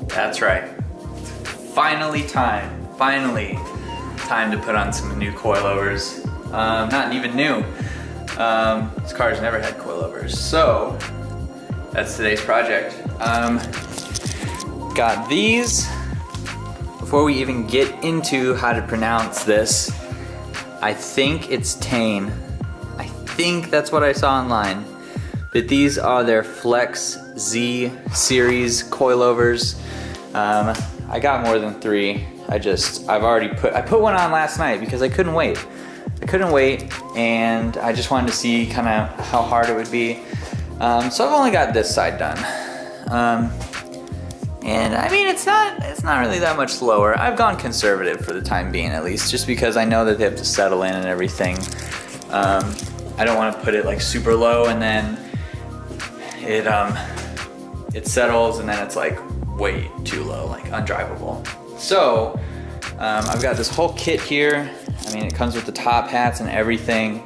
That's right. Finally time to put on some new coilovers. Not even new. This car's never had coilovers. So that's today's project. Got these. Before we even get into how to pronounce this, I think it's Tane. I think that's what I saw online. But these are their Flex Z series coilovers. I got more than 3. I put one on last night because I couldn't wait. And I just wanted to see kind of how hard it would be. So I've only got this side done. And I mean, it's not really that much slower. I've gone conservative for the time being, at least, just because I know that they have to settle in and everything. I don't want to put it like super low and then it settles and then it's like way too low, like undrivable. So I've got this whole kit here. I mean, it comes with the top hats and everything,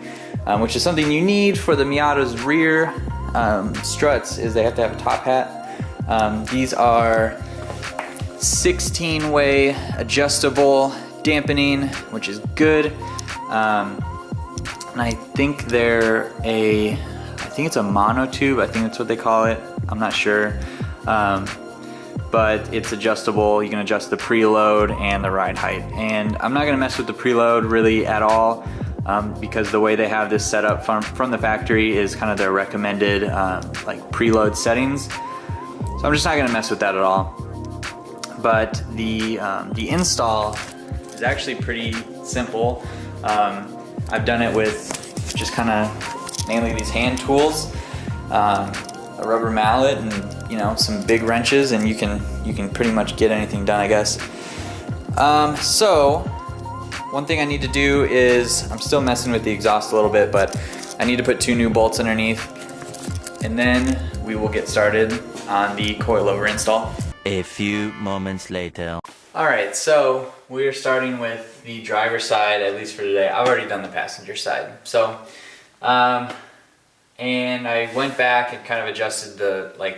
which is something you need for the Miata's rear struts, is they have to have a top hat. These are 16-way adjustable dampening, which is good. And I think I think it's a monotube. I think that's what they call it. I'm not sure. But it's adjustable. You can adjust the preload and the ride height. And I'm not gonna mess with the preload really at all, because the way they have this set up from the factory is kind of their recommended like preload settings. So I'm just not gonna mess with that at all. But the install is actually pretty simple. I've done it with just kind of mainly these hand tools, a rubber mallet, and some big wrenches, and you can pretty much get anything done, I guess. So one thing I need to do is, I'm still messing with the exhaust a little bit, but I need to put 2 new bolts underneath, and then we will get started on the coilover install. A few moments later. Alright, so we're starting with the driver's side, at least for today. I've already done the passenger side. So, and I went back and kind of adjusted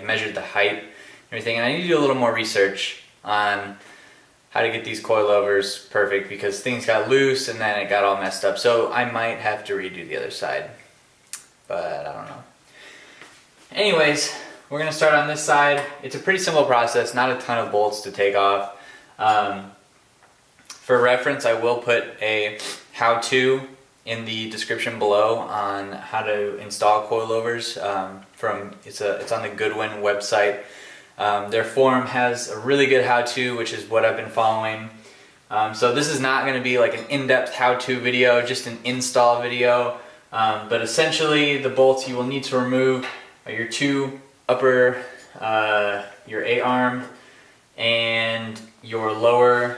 measured the height and everything, and I need to do a little more research on how to get these coilovers perfect, because things got loose and then it got all messed up. So I might have to redo the other side, but I don't know. Anyways, we're gonna start on this side. It's a pretty simple process, not a ton of bolts to take off. For reference, I will put a how-to in the description below on how to install coilovers. It's on the Goodwin website. Their forum has a really good how-to, which is what I've been following. So this is not going to be like an in-depth how-to video, just an install video. But essentially, the bolts you will need to remove are your 2 upper, your A-arm, and your lower.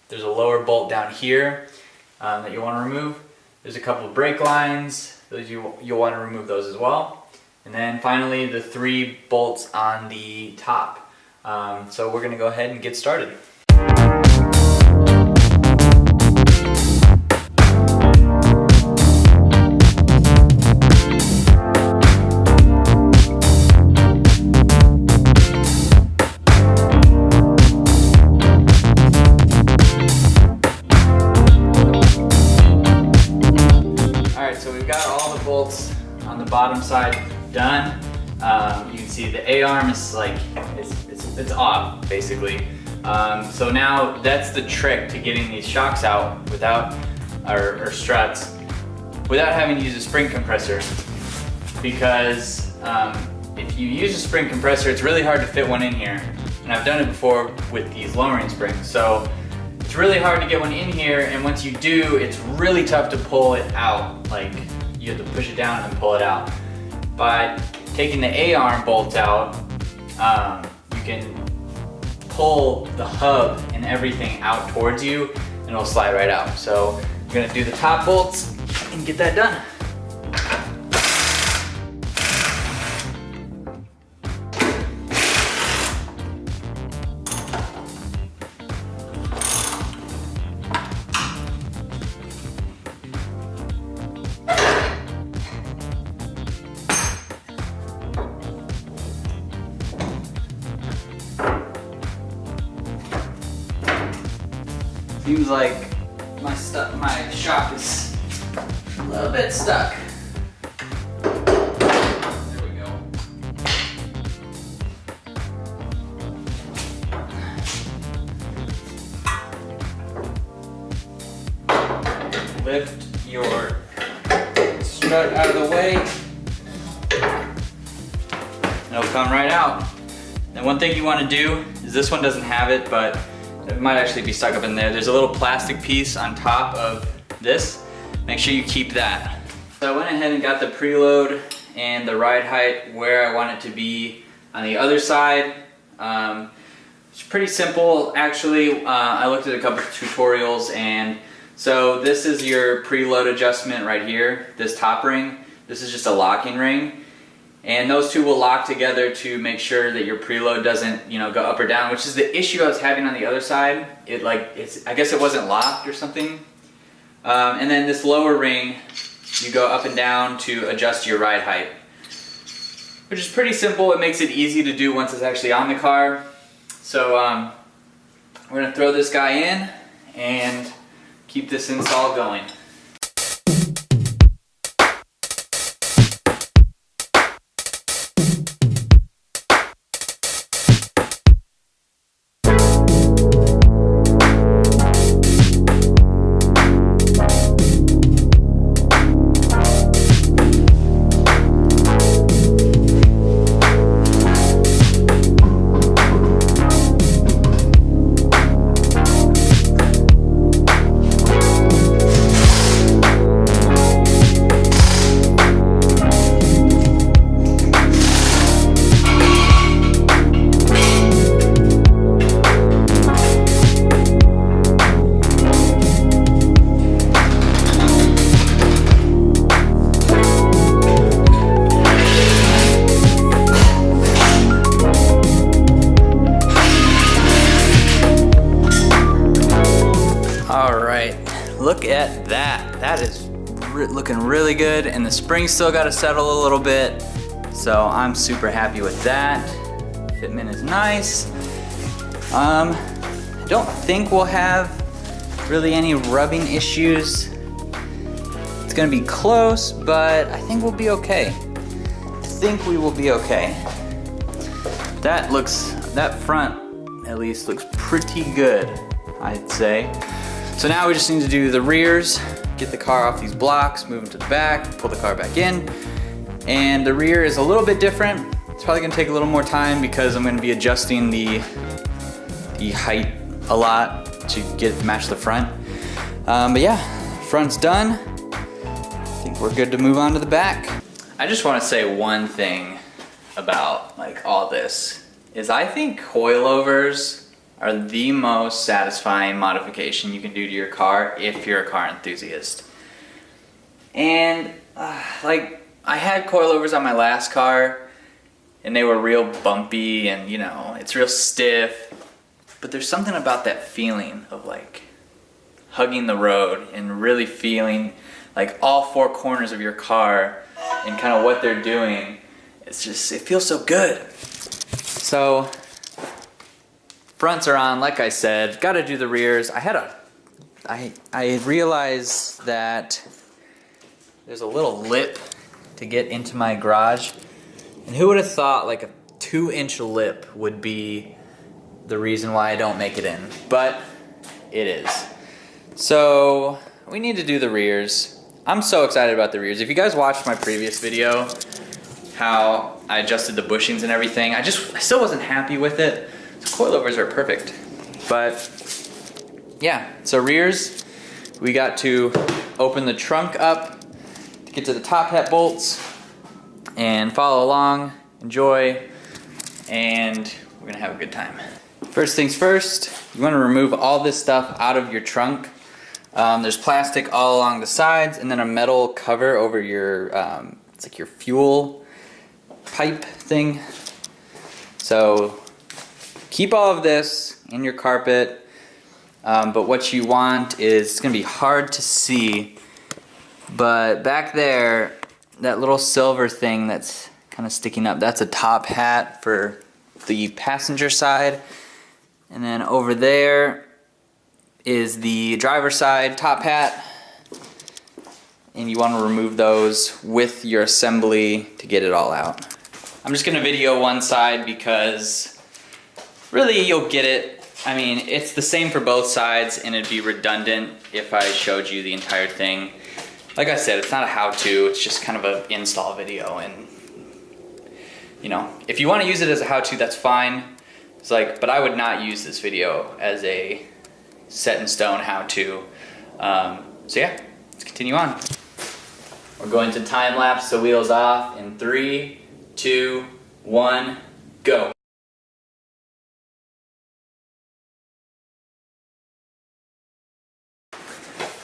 There's a lower bolt down here that you want to remove. There's a couple of brake lines. Those you'll want to remove those as well. And then finally, the 3 bolts on the top. So we're going to go ahead and get started. On the bottom side done. You can see the A-arm is like it's off basically. So now that's the trick to getting these shocks out without or struts without having to use a spring compressor, because if you use a spring compressor, it's really hard to fit one in here, and I've done it before with these lowering springs. So it's really hard to get one in here, and once you do, it's really tough to pull it out. Like, you have to push it down and then pull it out. By taking the A-arm bolt out, you can pull the hub and everything out towards you and it'll slide right out. So we're gonna do the top bolts and get that done. Seems like my shop is a little bit stuck. There we go. Lift your strut out of the way. It'll come right out. And one thing you want to do is, this one doesn't have it, but it might actually be stuck up in there. There's a little plastic piece on top of this. Make sure you keep that. So I went ahead and got the preload and the ride height where I want it to be on the other side. It's pretty simple actually. I looked at a couple of tutorials, and so this is your preload adjustment right here, this top ring. This is just a locking ring. And those two will lock together to make sure that your preload doesn't, go up or down, which is the issue I was having on the other side. I guess it wasn't locked or something. And then this lower ring, you go up and down to adjust your ride height, which is pretty simple. It makes it easy to do once it's actually on the car. So we're gonna throw this guy in and keep this install going. Look at that. That is looking really good, and the spring's still got to settle a little bit. So I'm super happy with that. Fitment is nice. I don't think we'll have really any rubbing issues. It's gonna be close, but I think we'll be okay. I think we will be okay. That front at least looks pretty good, I'd say. So now we just need to do the rears, get the car off these blocks, move them to the back, pull the car back in. And the rear is a little bit different. It's probably gonna take a little more time because I'm gonna be adjusting the height a lot to match the front. But yeah, front's done. I think we're good to move on to the back. I just wanna say one thing about all this, is I think coilovers are the most satisfying modification you can do to your car if you're a car enthusiast. And I had coilovers on my last car and they were real bumpy and it's real stiff, but there's something about that feeling of hugging the road and really feeling all four corners of your car and kind of what they're doing. It feels so good. So fronts are on, like I said, gotta do the rears. I realized that there's a little lip to get into my garage. And who would have thought a 2-inch lip would be the reason why I don't make it in, but it is. So we need to do the rears. I'm so excited about the rears. If you guys watched my previous video, how I adjusted the bushings and everything, I still wasn't happy with it. Coilovers are perfect. But yeah, so rears, we got to open the trunk up to get to the top hat bolts and follow along, enjoy, and we're gonna have a good time. First things first, you want to remove all this stuff out of your trunk. There's plastic all along the sides and then a metal cover over your, it's like your fuel pipe thing. So keep all of this in your carpet, but what you want is, it's going to be hard to see, but back there, that little silver thing that's kind of sticking up, that's a top hat for the passenger side. And then over there is the driver's side top hat. And you want to remove those with your assembly to get it all out. I'm just going to video one side because really you'll get it. I mean, it's the same for both sides and it'd be redundant if I showed you the entire thing. Like I said, it's not a how-to, it's just kind of an install video, and you know, if you want to use it as a how-to, that's fine. It's like, but I would not use this video as a set in stone how-to. So yeah, let's continue on. We're going to time lapse the wheels off in 3, 2, 1, go.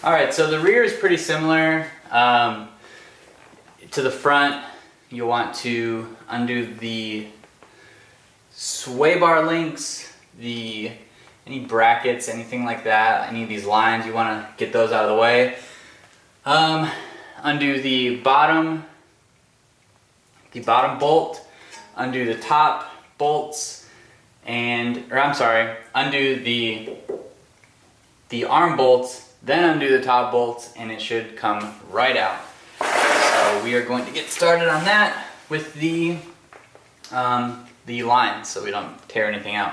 Alright, so the rear is pretty similar to the front. You'll want to undo the sway bar links, any brackets, anything like that, any of these lines, you want to get those out of the way. Undo the bottom bolt, undo the top bolts, undo the arm bolts, then undo the top bolts, and it should come right out. So we are going to get started on that with the lines so we don't tear anything out.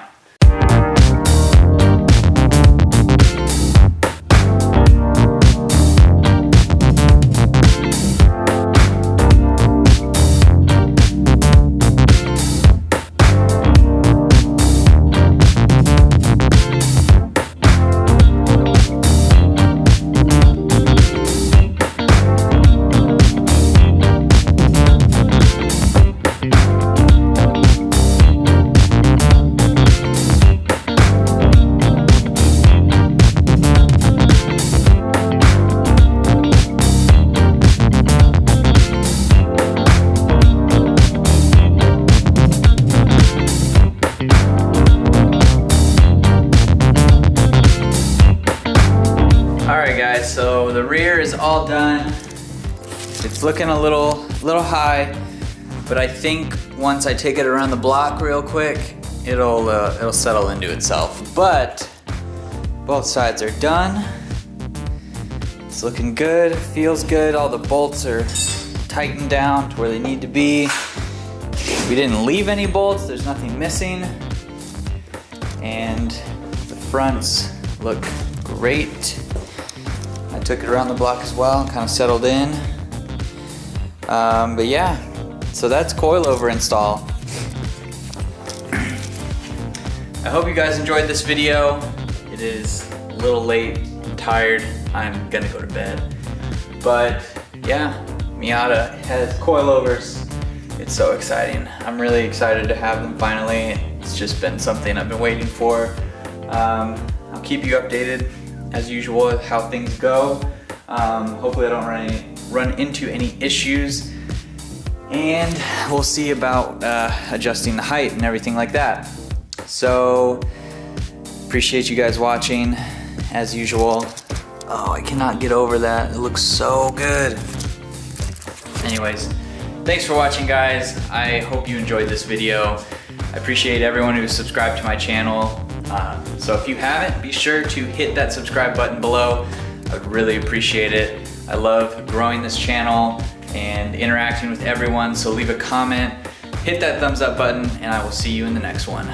So the rear is all done. It's looking a little high, but I think once I take it around the block real quick, it'll settle into itself. But both sides are done. It's looking good, feels good. All the bolts are tightened down to where they need to be. We didn't leave any bolts, there's nothing missing. And the fronts look great. I took it around the block as well, kind of settled in. But yeah, so that's coilover install. I hope you guys enjoyed this video. It is a little late, I'm tired, I'm gonna go to bed. But yeah, Miata has coilovers. It's so exciting. I'm really excited to have them finally. It's just been something I've been waiting for. I'll keep you updated as usual with how things go. Hopefully I don't run into any issues, and we'll see about adjusting the height and everything like that. So appreciate you guys watching as usual. Oh, I cannot get over that. It looks so good. Anyways, thanks for watching, guys. I hope you enjoyed this video. I appreciate everyone who subscribed to my channel. So if you haven't, be sure to hit that subscribe button below. I would really appreciate it. I love growing this channel and interacting with everyone, so leave a comment, hit that thumbs up button, and I will see you in the next one.